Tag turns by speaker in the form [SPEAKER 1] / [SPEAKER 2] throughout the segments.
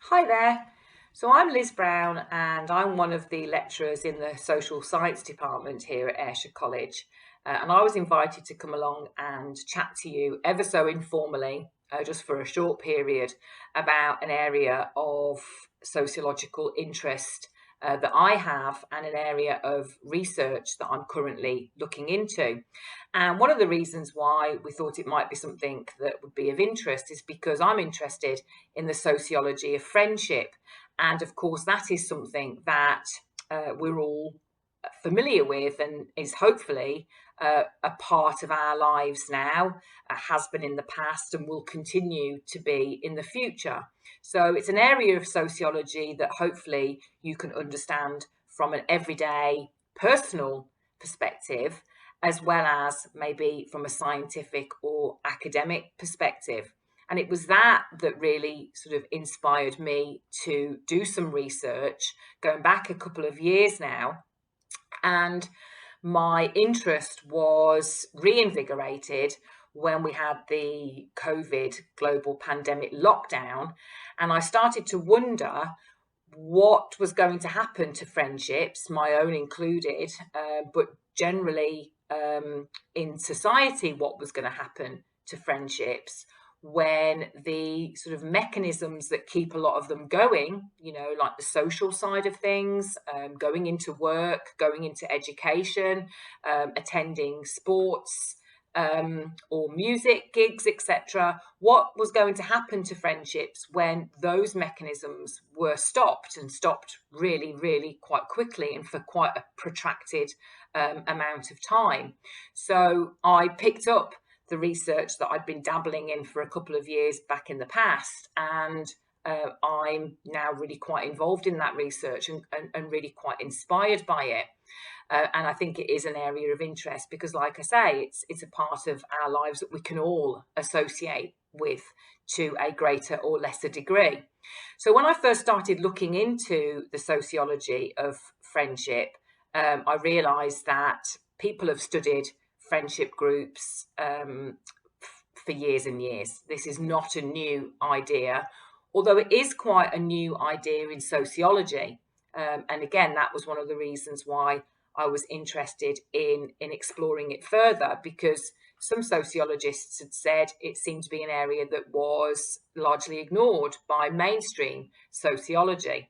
[SPEAKER 1] Hi there. So I'm Liz Brown and I'm one of the lecturers in the social science department here at Ayrshire College. And I was invited to come along and chat to you ever so informally, just for a short period, about an area of sociological interest that I have and an area of research that I'm currently looking into. And one of the reasons why we thought it might be something that would be of interest is because I'm interested in the sociology of friendship. And of course, that is something that we're all familiar with and is hopefully a part of our lives now, has been in the past, and will continue to be in the future. So it's an area of sociology that hopefully you can understand from an everyday personal perspective, as well as maybe from a scientific or academic perspective. And it was that that really sort of inspired me to do some research going back a couple of years now. And my interest was reinvigorated when we had the COVID global pandemic lockdown. And I started to wonder what was going to happen to friendships, my own included, but generally in society, what was going to happen to friendships when the sort of mechanisms that keep a lot of them going, like the social side of things, going into work, going into education, attending sports, or music gigs, etc. What was going to happen to friendships when those mechanisms were stopped, and stopped really, really quite quickly and for quite a protracted amount of time? So I picked up the research that I'd been dabbling in for a couple of years back in the past, and I'm now really quite involved in that research and really quite inspired by it. And I think it is an area of interest because, like I say, it's a part of our lives that we can all associate with to a greater or lesser degree. So when I first started looking into the sociology of friendship, I realised that people have studied friendship groups for years and years. This is not a new idea, although it is quite a new idea in sociology. And again, that was one of the reasons why I was interested in exploring it further, because some sociologists had said it seemed to be an area that was largely ignored by mainstream sociology.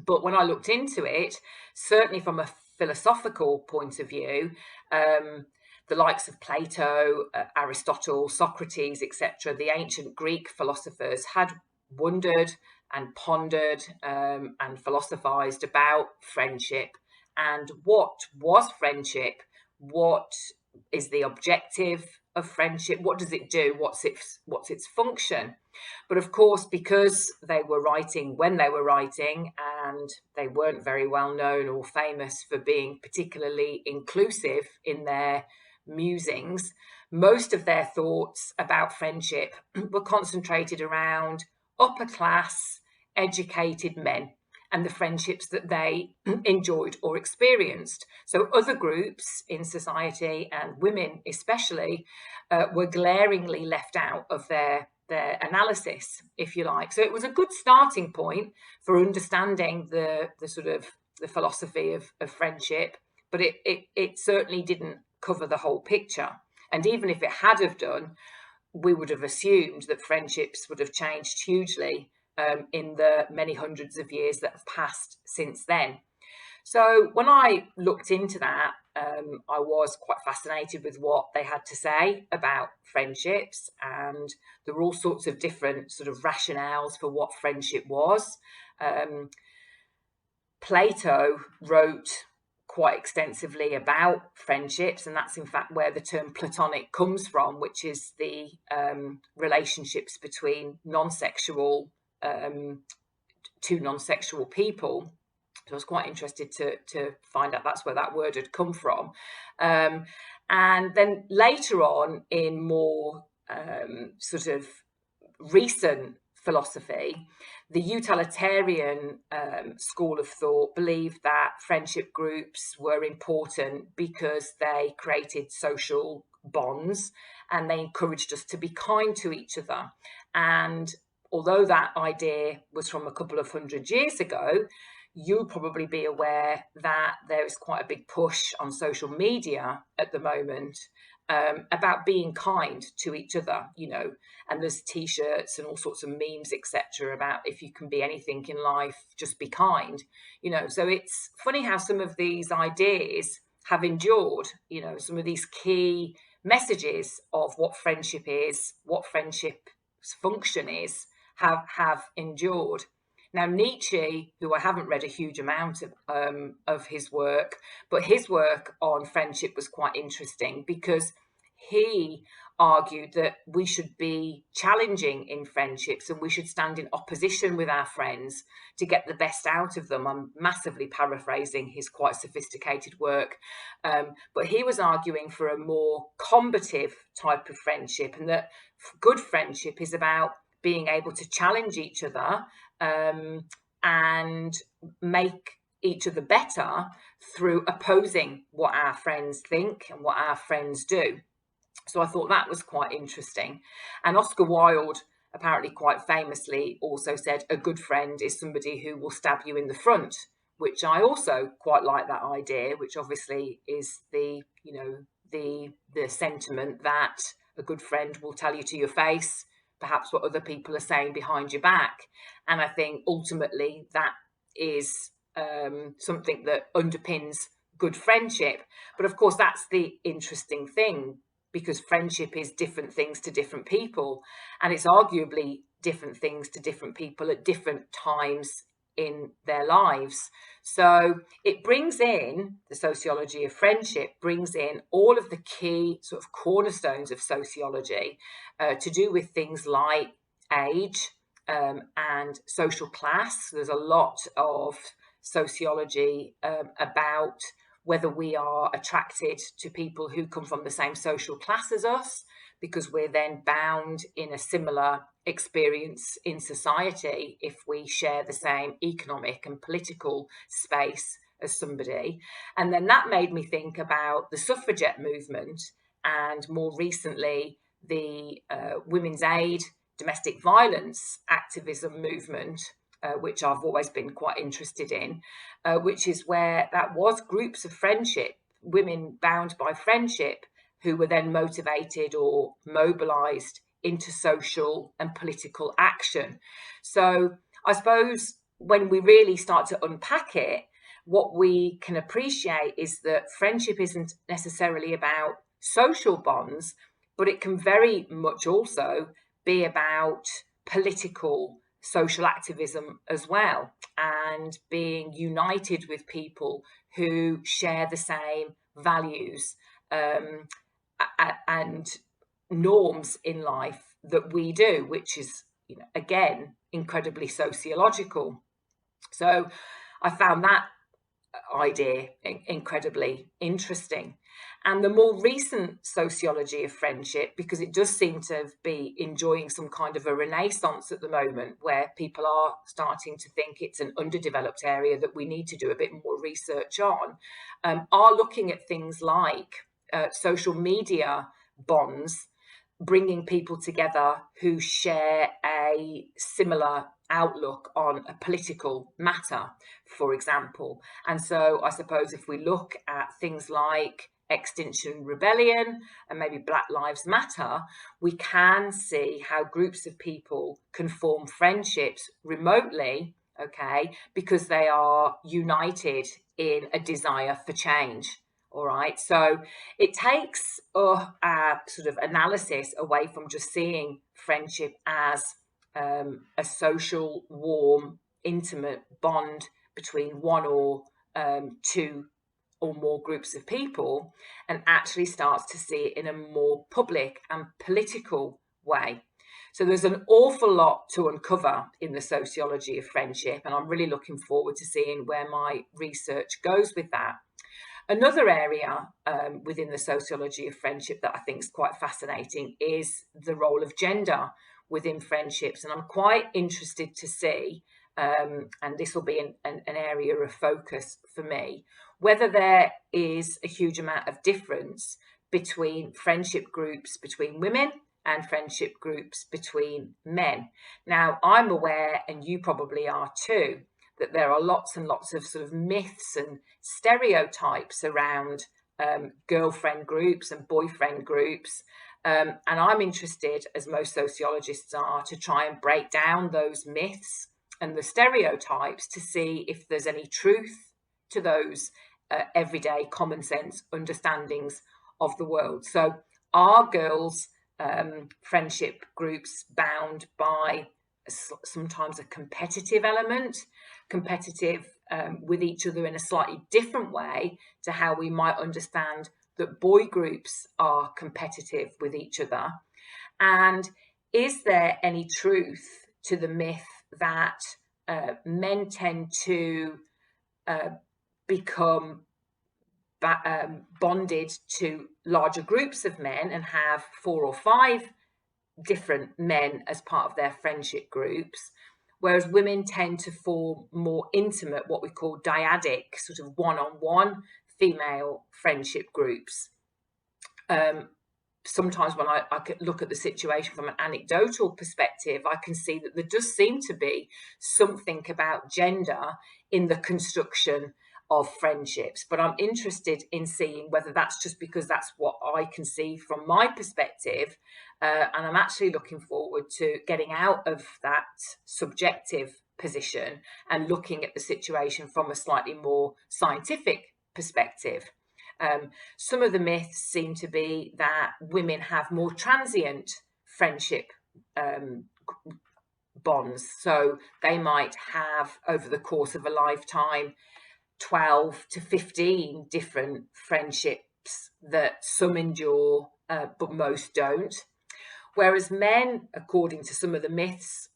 [SPEAKER 1] But when I looked into it, certainly from a philosophical point of view, the likes of Plato, Aristotle, Socrates, etc., the ancient Greek philosophers had wondered and pondered and philosophized about friendship and what was friendship, what is the objective of friendship, what does it do, what's its function. But of course, because they were writing when they were writing, and they weren't very well known or famous for being particularly inclusive in their musings, most of their thoughts about friendship were concentrated around upper class, educated men and the friendships that they enjoyed or experienced. So other groups in society, and women especially, were glaringly left out of their analysis, if you like. So it was a good starting point for understanding the sort of the philosophy of friendship, but it certainly didn't cover the whole picture. And even if it had have done, we would have assumed that friendships would have changed hugely in the many hundreds of years that have passed since then. So when I looked into that, I was quite fascinated with what they had to say about friendships, and there were all sorts of different sort of rationales for what friendship was. Plato wrote quite extensively about friendships, and that's in fact where the term platonic comes from, which is the relationships between non-sexual two non-sexual people. So I was quite interested to find out that's where that word had come from. And then later on, in more sort of recent philosophy, the utilitarian school of thought believed that friendship groups were important because they created social bonds and they encouraged us to be kind to each other. And although that idea was from a couple of 100 years ago, you'll probably be aware that there is quite a big push on social media at the moment about being kind to each other, and there's t-shirts and all sorts of memes, etc., about if you can be anything in life, just be kind, So it's funny how some of these ideas have endured, some of these key messages of what friendship is, what friendship's function is, have endured. Now, Nietzsche, who I haven't read a huge amount of his work, but his work on friendship was quite interesting because he argued that we should be challenging in friendships and we should stand in opposition with our friends to get the best out of them. I'm massively paraphrasing his quite sophisticated work, but he was arguing for a more combative type of friendship, and that good friendship is about being able to challenge each other and make each other better through opposing what our friends think and what our friends do. So I thought that was quite interesting. And Oscar Wilde apparently quite famously also said a good friend is somebody who will stab you in the front, which I also quite like that idea, which obviously is the sentiment that a good friend will tell you to your face perhaps what other people are saying behind your back. And I think ultimately that is something that underpins good friendship. But of course, that's the interesting thing, because friendship is different things to different people, and it's arguably different things to different people at different times in their lives. So it brings in, the sociology of friendship brings in all of the key sort of cornerstones of sociology to do with things like age and social class. There's a lot of sociology about whether we are attracted to people who come from the same social class as us, because we're then bound in a similar experience in society if we share the same economic and political space as somebody. And then that made me think about the suffragette movement, and more recently the women's aid, domestic violence activism movement, which I've always been quite interested in, which is where that was groups of friendship, women bound by friendship, who were then motivated or mobilised into social and political action. So I suppose when we really start to unpack it, what we can appreciate is that friendship isn't necessarily about social bonds, but it can very much also be about political social activism as well, and being united with people who share the same values and norms in life that we do, which is, again, incredibly sociological. So I found that idea incredibly interesting. And the more recent sociology of friendship, because it does seem to be enjoying some kind of a renaissance at the moment, where people are starting to think it's an underdeveloped area that we need to do a bit more research on, are looking at things like social media bonds, bringing people together who share a similar outlook on a political matter, for example. And so I suppose if we look at things like Extinction Rebellion and maybe Black Lives Matter, we can see how groups of people can form friendships remotely, because they are united in a desire for change. All right, so it takes our sort of analysis away from just seeing friendship as a social, warm, intimate bond between one or two or more groups of people, and actually starts to see it in a more public and political way. So there's an awful lot to uncover in the sociology of friendship, and I'm really looking forward to seeing where my research goes with that. Another area within the sociology of friendship that I think is quite fascinating is the role of gender within friendships. And I'm quite interested to see, and this will be an area of focus for me, whether there is a huge amount of difference between friendship groups between women and friendship groups between men. Now, I'm aware, and you probably are too, that there are lots and lots of sort of myths and stereotypes around girlfriend groups and boyfriend groups. And I'm interested, as most sociologists are, to try and break down those myths and the stereotypes to see if there's any truth to those everyday common sense understandings of the world. So are girls' friendship groups bound by sometimes a competitive element, competitive with each other in a slightly different way to how we might understand that boy groups are competitive with each other? And is there any truth to the myth that men tend to become bonded to larger groups of men and have 4 or 5 different men as part of their friendship groups, whereas women tend to form more intimate, what we call dyadic, sort of one-on-one female friendship groups? Sometimes when I could look at the situation from an anecdotal perspective, I can see that there does seem to be something about gender in the construction of friendships. But I'm interested in seeing whether that's just because that's what I can see from my perspective. And I'm actually looking forward to getting out of that subjective position and looking at the situation from a slightly more scientific perspective. Some of the myths seem to be that women have more transient friendship bonds. So they might have, over the course of a lifetime, 12 to 15 different friendships that some endure, but most don't. Whereas men, according to some of the myths,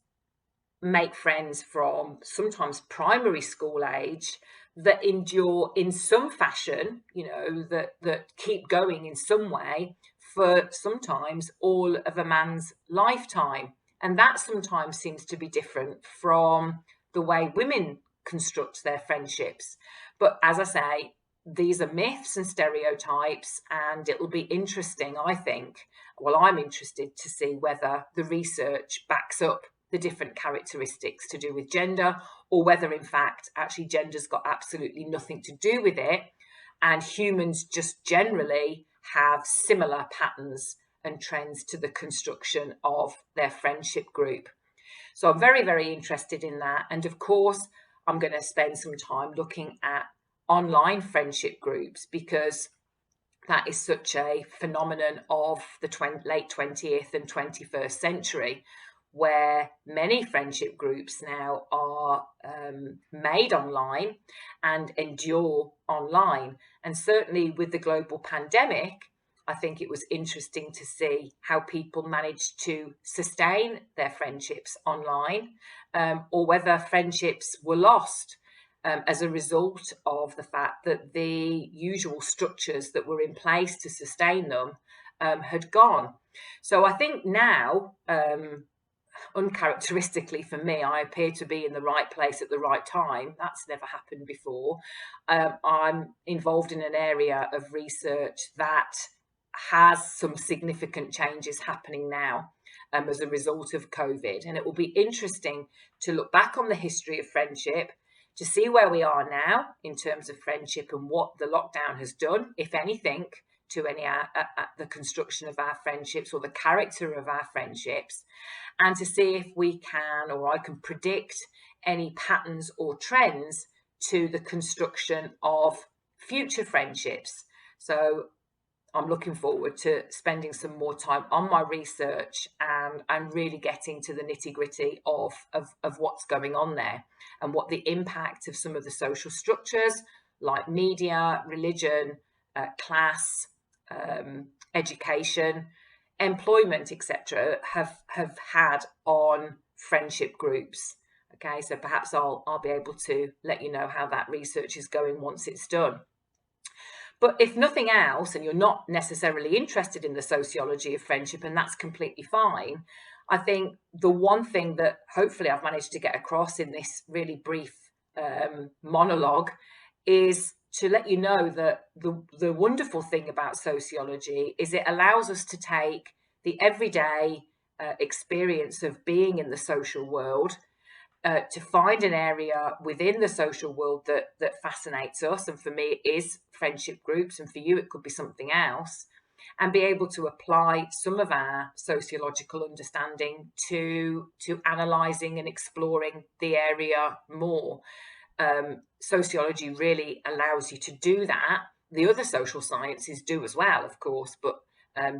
[SPEAKER 1] make friends from sometimes primary school age that endure in some fashion, that keep going in some way for sometimes all of a man's lifetime. And that sometimes seems to be different from the way women construct their friendships. But as I say, these are myths and stereotypes, and it'll be interesting, I think. Well, I'm interested to see whether the research backs up the different characteristics to do with gender, or whether in fact actually gender's got absolutely nothing to do with it, and humans just generally have similar patterns and trends to the construction of their friendship group. So I'm very, very interested in that. And of course, I'm going to spend some time looking at online friendship groups, because that is such a phenomenon of the late 20th and 21st century, where many friendship groups now are made online and endure online. And certainly with the global pandemic, I think it was interesting to see how people managed to sustain their friendships online, or whether friendships were lost as a result of the fact that the usual structures that were in place to sustain them had gone. So I think now, uncharacteristically for me, I appear to be in the right place at the right time. That's never happened before. I'm involved in an area of research that has some significant changes happening now as a result of COVID. And it will be interesting to look back on the history of friendship, to see where we are now in terms of friendship and what the lockdown has done, if anything, to the construction of our friendships or the character of our friendships, and to see if we can, or I can predict any patterns or trends to the construction of future friendships. So I'm looking forward to spending some more time on my research and really getting to the nitty-gritty of what's going on there, and what the impact of some of the social structures like media, religion, class, education, employment, etc., have had on friendship groups. Okay, so perhaps I'll be able to let you know how that research is going once it's done. But if nothing else, and you're not necessarily interested in the sociology of friendship, and that's completely fine, I think the one thing that hopefully I've managed to get across in this really brief monologue is to let you know that the wonderful thing about sociology is it allows us to take the everyday experience of being in the social world, to find an area within the social world that fascinates us. And for me, it is friendship groups, and for you, it could be something else. And be able to apply some of our sociological understanding to analysing and exploring the area more. Sociology really allows you to do that. The other social sciences do as well, of course, but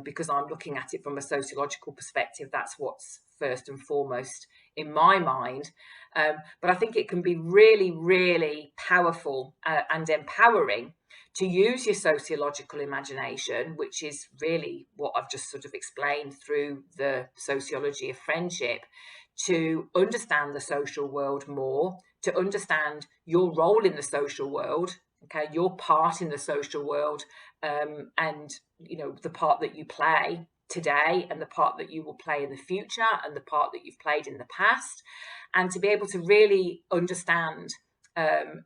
[SPEAKER 1] because I'm looking at it from a sociological perspective, that's what's first and foremost in my mind. But I think it can be really, really powerful and empowering to use your sociological imagination, which is really what I've just sort of explained through the sociology of friendship, to understand the social world more, to understand your role in the social world, okay, your part in the social world, and the part that you play today and the part that you will play in the future and the part that you've played in the past, and to be able to really understand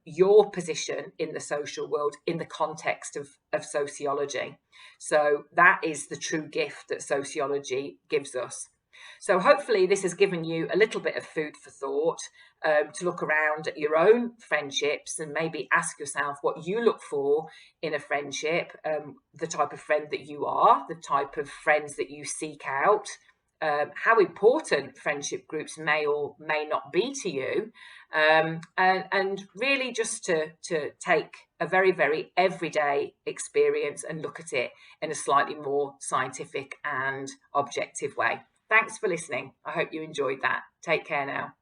[SPEAKER 1] your position in the social world in the context of sociology. So that is the true gift that sociology gives us. So hopefully this has given you a little bit of food for thought, to look around at your own friendships and maybe ask yourself what you look for in a friendship, the type of friend that you are, the type of friends that you seek out, how important friendship groups may or may not be to you, and really just to take a very, very everyday experience and look at it in a slightly more scientific and objective way. Thanks for listening. I hope you enjoyed that. Take care now.